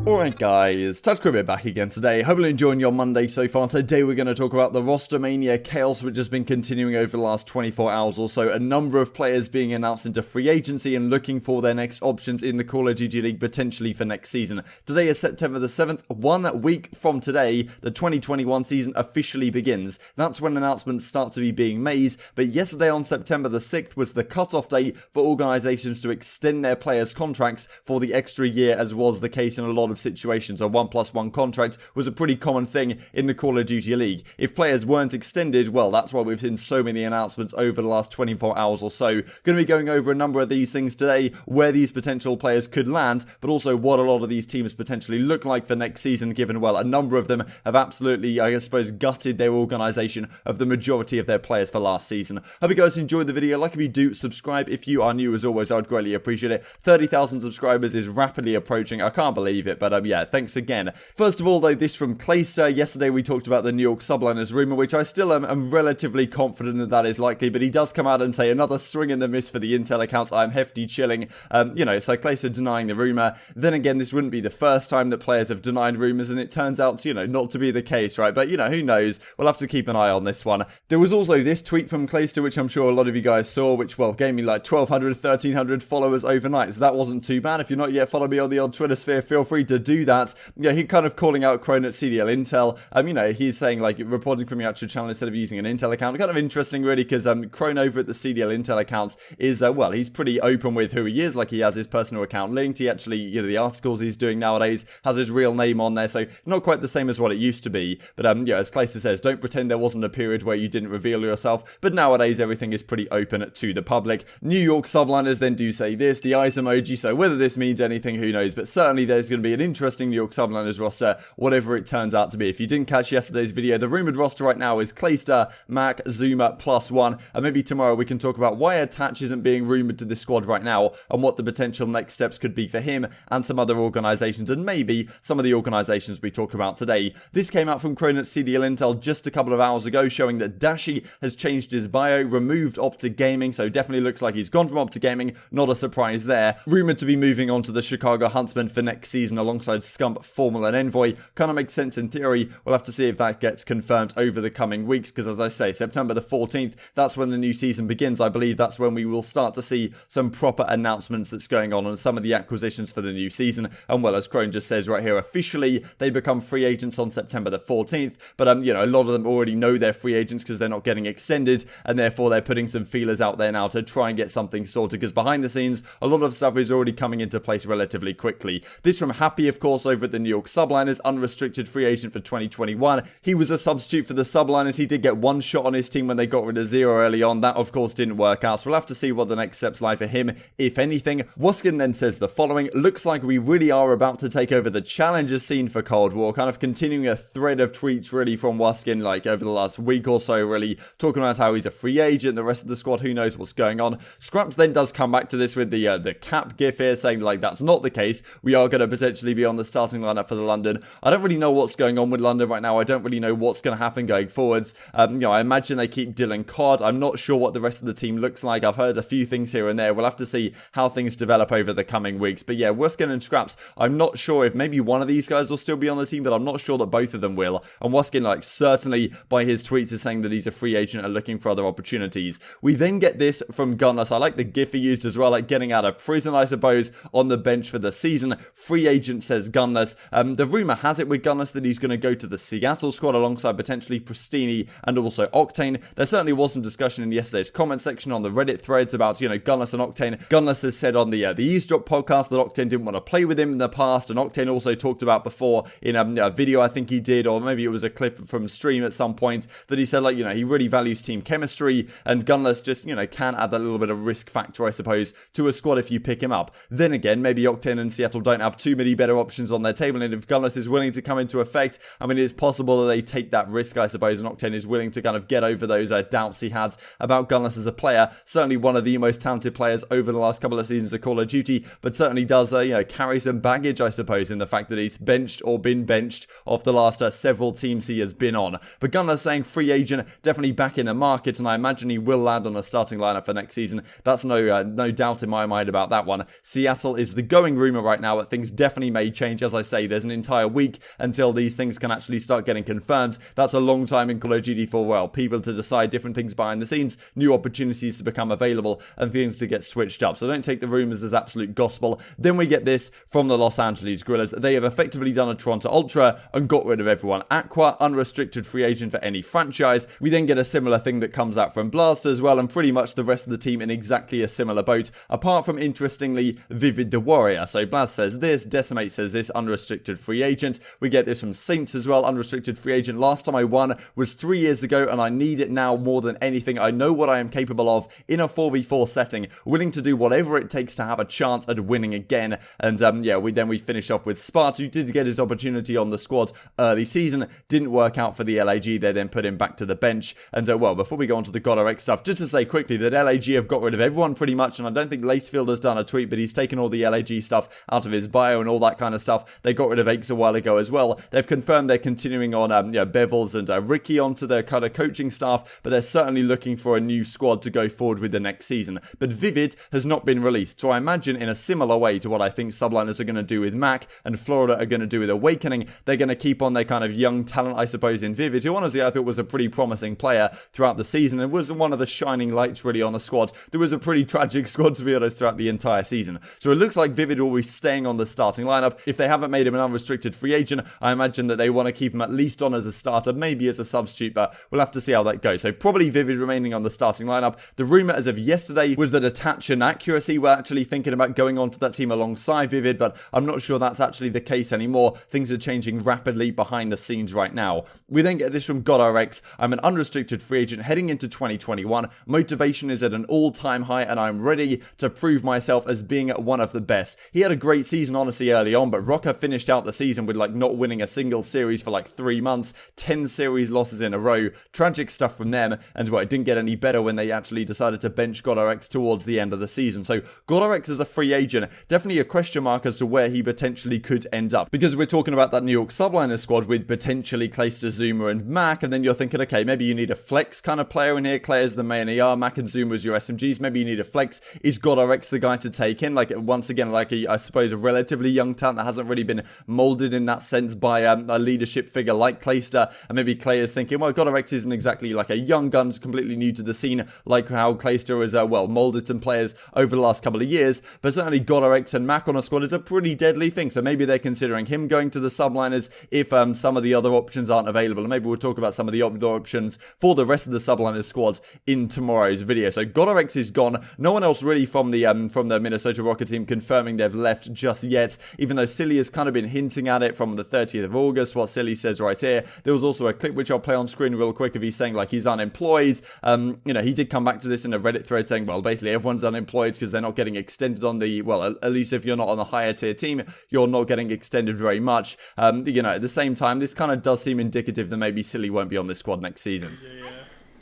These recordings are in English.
Alright guys, TacticalRibbit back again today. Hopefully enjoying your Monday so far. Today we're going to talk about the Rostermania chaos which has been continuing over the last 24 hours or so. A number of players being announced into free agency and looking for their next options in the Call of Duty League potentially for next season. Today is September the 7th. 1 week from today, the 2021 season officially begins. That's when announcements start to be being made. But yesterday on September the 6th was the cut-off date for organisations to extend their players' contracts for the extra year, as was the case in a lot of situations. A 1+1 contract was a pretty common thing in the Call of Duty League. If players weren't extended, well, that's why we've seen so many announcements over the last 24 hours or so. Going to be going over a number of these things today, where these potential players could land, but also what a lot of these teams potentially look like for next season, given, well, a number of them have absolutely, I suppose, gutted their organisation of the majority of their players for last season. Hope you guys enjoyed the video. Like if you do, subscribe if you are new. As always, I'd greatly appreciate it. 30,000 subscribers is rapidly approaching. I can't believe it, but yeah, thanks again. First of all, though, this from Clayster. Yesterday we talked about the New York Subliners rumour, which I still am relatively confident that that is likely, but he does come out and say another swing and a miss for the Intel accounts. I'm hefty chilling. You know, so Clayster denying the rumour. Then again, this wouldn't be the first time that players have denied rumours, and it turns out, you know, not to be the case, right? But, you know, who knows? We'll have to keep an eye on this one. There was also this tweet from Clayster, which I'm sure a lot of you guys saw, which, well, gave me like 1,200, 1,300 followers overnight, so that wasn't too bad. If you're not yet following me on the old Twitter sphere, feel free to do that. Yeah, he kind of calling out Crone at CDL Intel. You know, he's saying, like, reporting from your actual channel instead of using an Intel account. Kind of interesting, really, because Crone over at the CDL Intel account is, well, he's pretty open with who he is. Like, he has his personal account linked. He actually, you know, the articles he's doing nowadays has his real name on there, so not quite the same as what it used to be. But, yeah, as Clayster says, don't pretend there wasn't a period where you didn't reveal yourself. But nowadays, everything is pretty open to the public. New York Subliners then do say this, the eyes emoji, so whether this means anything, who knows. But certainly there's going to be an interesting New York Subliners roster, whatever it turns out to be. If you didn't catch yesterday's video, the rumoured roster right now is Clayster, Mac, Zuma, +1, and maybe tomorrow we can talk about why Attach isn't being rumoured to this squad right now, and what the potential next steps could be for him and some other organisations, and maybe some of the organisations we talk about today. This came out from Crone at CDL Intel just a couple of hours ago, showing that Dashy has changed his bio, removed OpTic Gaming, so definitely looks like he's gone from OpTic Gaming, not a surprise there. Rumoured to be moving on to the Chicago Huntsmen for next season alongside Scump, Formal and Envoy. Kind of makes sense in theory. We'll have to see if that gets confirmed over the coming weeks, because as I say, September the 14th, that's when the new season begins. I believe that's when we will start to see some proper announcements that's going on some of the acquisitions for the new season. And well, as Crone just says right here, officially they become free agents on September the 14th, but you know, a lot of them already know they're free agents because they're not getting extended, and therefore they're putting some feelers out there now to try and get something sorted, because behind the scenes a lot of stuff is already coming into place relatively quickly. This from Happy, of course, over at the New York Subliners, unrestricted free agent for 2021. He was a substitute for the Subliners. He did get one shot on his team when they got rid of Zero early on. That, of course, didn't work out, so we'll have to see what the next steps lie for him, if anything. Waskin then says the following: looks like we really are about to take over the challenger scene for Cold War. Kind of continuing a thread of tweets really from Waskin, like over the last week or so, really talking about how he's a free agent, the rest of the squad, who knows what's going on. Scraps then does come back to this with the cap gif here, saying like that's not the case. We are going to potentially be on the starting lineup for the London. I don't really know what's going on with London right now. I don't really know what's going to happen going forwards. You know, I imagine they keep Dylan CoD. I'm not sure what the rest of the team looks like. I've heard a few things here and there. We'll have to see how things develop over the coming weeks. But yeah, Waskin and Scraps, I'm not sure if maybe one of these guys will still be on the team, but I'm not sure that both of them will. And Waskin, like, certainly by his tweets is saying that he's a free agent and looking for other opportunities. We then get this from Gunless. I like the gif he used as well, like getting out of prison, I suppose, on the bench for the season. Free agent, says Gunless. The rumour has it with Gunless that he's going to go to the Seattle squad alongside potentially Pristini and also Octane. There certainly was some discussion in yesterday's comment section on the Reddit threads about, you know, Gunless and Octane. Gunless has said on the Eavesdrop podcast that Octane didn't want to play with him in the past, and Octane also talked about before in a video I think he did, or maybe it was a clip from stream at some point, that he said, like, you know, he really values team chemistry, and Gunless just, you know, can add that little bit of risk factor, I suppose, to a squad if you pick him up. Then again, maybe Octane and Seattle don't have too many better options on their table, and if Gunless is willing to come into effect, I mean, it's possible that they take that risk, I suppose, and Octane is willing to kind of get over those doubts he had about Gunless as a player. Certainly one of the most talented players over the last couple of seasons of Call of Duty, but certainly does, you know, carry some baggage, I suppose, in the fact that he's benched or been benched off the last several teams he has been on. But Gunless saying free agent, definitely back in the market, and I imagine he will land on a starting lineup for next season. That's no doubt in my mind about that one. Seattle is the going rumour right now, but things definitely definitely may change. As I say, there's an entire week until these things can actually start getting confirmed. That's a long time in Call of Duty for, well, people to decide different things behind the scenes, new opportunities to become available, and things to get switched up. So don't take the rumors as absolute gospel. Then we get this from the Los Angeles Guerrillas. They have effectively done a Toronto Ultra and got rid of everyone. Aqua, unrestricted free agent for any franchise. We then get a similar thing that comes out from Blast as well, and pretty much the rest of the team in exactly a similar boat, apart from, interestingly, Vivid the Warrior. So Blast says this, Decimate says this, unrestricted free agent. We get this from Saints as well, unrestricted free agent. Last time I won was 3 years ago, and I need it now more than anything. I know what I am capable of in a 4v4 setting, willing to do whatever it takes to have a chance at winning again. And yeah, we finish off with Sparta, who did get his opportunity on the squad early season, didn't work out for the LAG. They then put him back to the bench. And well, before we go on to the GodRx stuff, just to say quickly that LAG have got rid of everyone pretty much, and I don't think Lacefield has done a tweet, but he's taken all the LAG stuff out of his bio and all that kind of stuff. They got rid of Aches a while ago as well. They've confirmed they're continuing on Bevels and Ricky onto their kind of coaching staff, but they're certainly looking for a new squad to go forward with the next season. But Vivid has not been released, so I imagine in a similar way to what I think Subliners are going to do with Mac and Florida are going to do with Awakening, they're going to keep on their kind of young talent, I suppose, in Vivid, who honestly I thought was a pretty promising player throughout the season and was one of the shining lights really on the squad. There was a pretty tragic squad, to be honest, throughout the entire season. So it looks like Vivid will be staying on the starting lineup. If they haven't made him an unrestricted free agent, I imagine that they want to keep him at least on as a starter, maybe as a substitute, but we'll have to see how that goes. So probably Vivid remaining on the starting lineup. The rumor as of yesterday was that Attach and Accuracy were actually thinking about going onto that team alongside Vivid, but I'm not sure that's actually the case anymore. Things are changing rapidly behind the scenes right now. We then get this from GodRx. I'm an unrestricted free agent heading into 2021. Motivation is at an all-time high, and I'm ready to prove myself as being one of the best. He had a great season, honestly, early on, but Rocker finished out the season with not winning a single series for 3 months, 10 series losses in a row. Tragic stuff from them, and it didn't get any better when they actually decided to bench GodRx towards the end of the season. So GodRx is a free agent, definitely a question mark as to where he potentially could end up, because we're talking about that New York Subliners squad with potentially Clayster, Zuma, and Mac, and then you're thinking, okay, maybe you need a flex kind of player in here. Clay's the main AR, Mac and Zuma as your SMGs. Maybe you need a flex. Is GodRx the guy to take in? Once again, I suppose a relatively young talent that hasn't really been molded in that sense by a leadership figure like Clayster, and maybe Clay is thinking, well, GodRx isn't exactly like a young gun, completely new to the scene, like how Clayster has, molded some players over the last couple of years, but certainly GodRx and Mac on a squad is a pretty deadly thing, so maybe they're considering him going to the Subliners if some of the other options aren't available, and maybe we'll talk about some of the other options for the rest of the Subliners squad in tomorrow's video. So GodRx is gone. No one else really from the Minnesota Rocket team confirming they've left just yet, even though Silly has kind of been hinting at it from the 30th of August, what Silly says right here. There was also a clip which I'll play on screen real quick of he's saying he's unemployed. He did come back to this in a Reddit thread saying, well, basically everyone's unemployed because they're not getting extended on the, at least if you're not on the higher tier team, you're not getting extended very much. At the same time, this kind of does seem indicative that maybe Silly won't be on this squad next season. Yeah.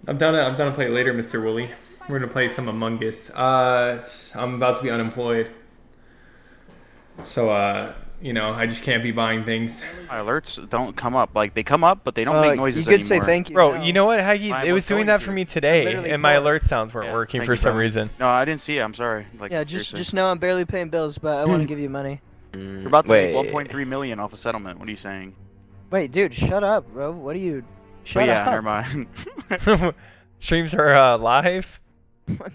I'm down to play it later, Mr. Wooly. We're going to play some Among Us. I'm about to be unemployed. So, I just can't be buying things. My alerts don't come up. They come up, but they don't make noises anymore. You could say thank you. Bro, you know what, Haggy? It was doing that for me today, and my alert sounds weren't working for some reason. No, I didn't see it. I'm sorry. Yeah, just know I'm barely paying bills, but I want to give you money. You're about to make 1.3 million off a settlement. What are you saying? Wait, dude, shut up, bro. What are you... Shut up. Never mind. Streams are live?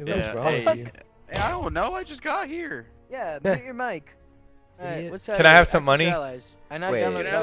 Yeah, hey, I don't know. I just got here. Yeah, mute your mic. Alright, can I have some money?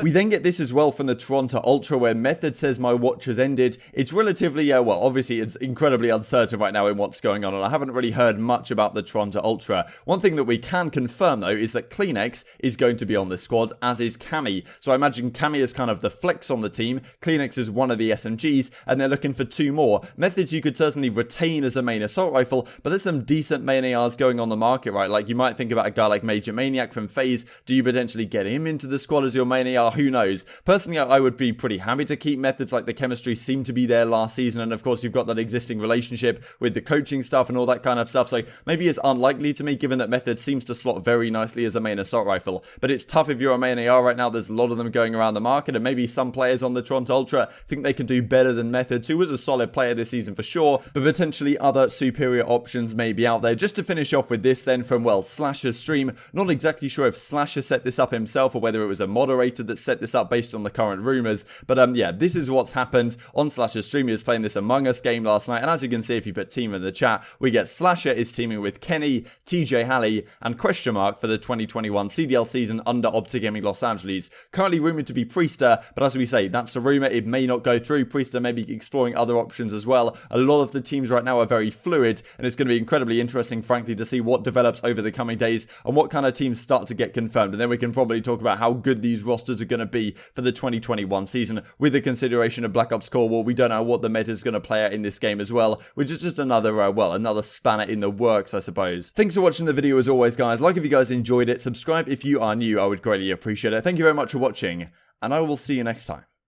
We then get this as well from the Toronto Ultra, where Method says my watch has ended. It's relatively, obviously it's incredibly uncertain right now in what's going on, and I haven't really heard much about the Toronto Ultra. One thing that we can confirm, though, is that Kleenex is going to be on this squad, as is Cammy. So I imagine Cammy is kind of the flex on the team, Kleenex is one of the SMGs, and they're looking for 2 more. Methods you could certainly retain as a main assault rifle, but there's some decent main ARs going on the market, right? You might think about a guy like Major Maniac from FaZe. Do you potentially get him into the squad? squad as your main AR, who knows? Personally, I would be pretty happy to keep methods. Like, the chemistry seemed to be there last season, and of course you've got that existing relationship with the coaching stuff and all that kind of stuff, so maybe it's unlikely to me given that method seems to slot very nicely as a main assault rifle. But it's tough if you're a main AR right now. There's a lot of them going around the market, and maybe some players on the Toronto Ultra think they can do better than Methods, who was a solid player this season for sure, but potentially other superior options may be out there. Just to finish off with this then from, well, Slasher's stream, not exactly sure if Slasher set this up himself or whether it was a moderator that set this up based on the current rumors, but yeah, this is what's happened on Slasher's stream. He was playing this Among Us game last night, and as you can see, if you put team in the chat, we get Slasher is teaming with Kenny, TJ Halley, and question mark for the 2021 CDL season under OpTic Gaming Los Angeles. Currently rumored to be Priester, but as we say, that's a rumor. It may not go through. Priester may be exploring other options as well. A lot of the teams right now are very fluid, and it's going to be incredibly interesting, frankly, to see what develops over the coming days and what kind of teams start to get confirmed. And then we can probably talk about how good these rosters are going to be for the 2021 season, with the consideration of Black Ops Core War. We don't know what the meta is going to play out in this game as well, which is just another, well, another spanner in the works, I suppose. Thanks for watching the video as always, guys. Like if you guys enjoyed it, subscribe if you are new. I would greatly appreciate it. Thank you very much for watching, and I will see you next time.